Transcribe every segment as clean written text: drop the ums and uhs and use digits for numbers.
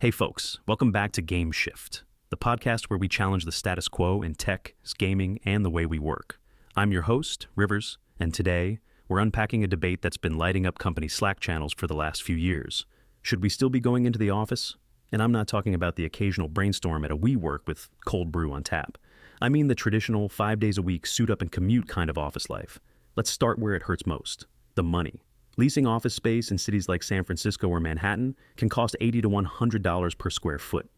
Hey folks, welcome back to Game Shift, the podcast where we challenge the status quo in tech, gaming, and the way we work. I'm your host, Rivers, and today we're unpacking a debate that's been lighting up company Slack channels for the last few years. Should we still be going into the office? And I'm not talking about the occasional brainstorm at a WeWork with cold brew on tap. I mean the traditional 5 days a week suit up and commute kind of office life. Let's start where it hurts most, the money. Leasing office space in cities like San Francisco or Manhattan can cost $80 to $100 per square foot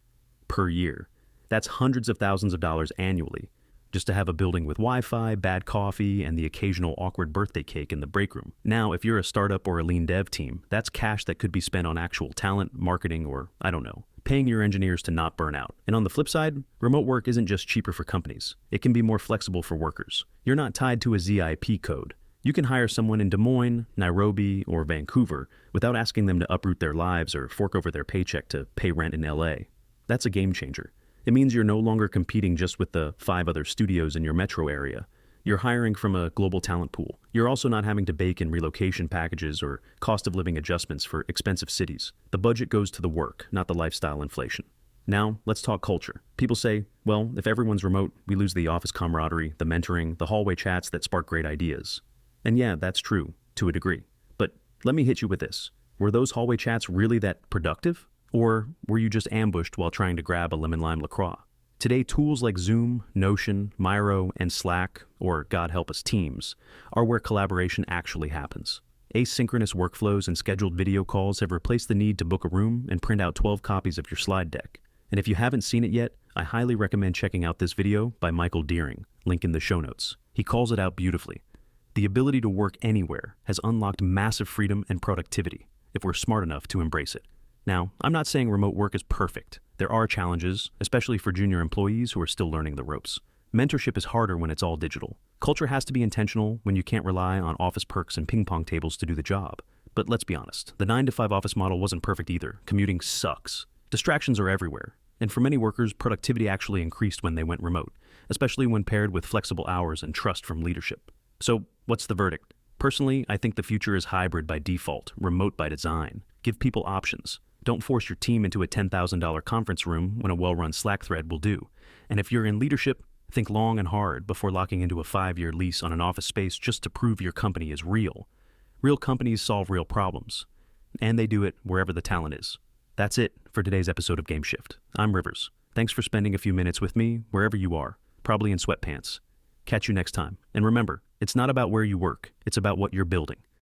per year. That's hundreds of thousands of dollars annually, just to have a building with Wi-Fi, bad coffee, and the occasional awkward birthday cake in the break room. Now, if you're a startup or a lean dev team, that's cash that could be spent on actual talent, marketing, or, I don't know, paying your engineers to not burn out. And on the flip side, remote work isn't just cheaper for companies. It can be more flexible for workers. You're not tied to a ZIP code. You can hire someone in Des Moines, Nairobi, or Vancouver without asking them to uproot their lives or fork over their paycheck to pay rent in LA. That's a game changer. It means you're no longer competing just with the 5 other studios in your metro area. You're hiring from a global talent pool. You're also not having to bake in relocation packages or cost of living adjustments for expensive cities. The budget goes to the work, not the lifestyle inflation. Now, let's talk culture. People say, well, if everyone's remote, we lose the office camaraderie, the mentoring, the hallway chats that spark great ideas. And yeah, that's true, to a degree. But let me hit you with this. Were those hallway chats really that productive? Or were you just ambushed while trying to grab a lemon lime LaCroix? Today, tools like Zoom, Notion, Miro, and Slack, or God help us, Teams, are where collaboration actually happens. Asynchronous workflows and scheduled video calls have replaced the need to book a room and print out 12 copies of your slide deck. And if you haven't seen it yet, I highly recommend checking out this video by Michael Deering, link in the show notes. He calls it out beautifully. The ability to work anywhere has unlocked massive freedom and productivity if we're smart enough to embrace it. Now, I'm not saying remote work is perfect. There are challenges, especially for junior employees who are still learning the ropes. Mentorship is harder when it's all digital. Culture has to be intentional when you can't rely on office perks and ping pong tables to do the job. But let's be honest, the 9-to-5 office model wasn't perfect either. Commuting sucks. Distractions are everywhere. And for many workers, productivity actually increased when they went remote, especially when paired with flexible hours and trust from leadership. So, what's the verdict? Personally, I think the future is hybrid by default, remote by design. Give people options. Don't force your team into a $10,000 conference room when a well-run Slack thread will do. And if you're in leadership, think long and hard before locking into a 5-year lease on an office space just to prove your company is real. Real companies solve real problems, and they do it wherever the talent is. That's it for today's episode of Game Shift. I'm Rivers. Thanks for spending a few minutes with me wherever you are, probably in sweatpants. Catch you next time. And remember, it's not about where you work, it's about what you're building.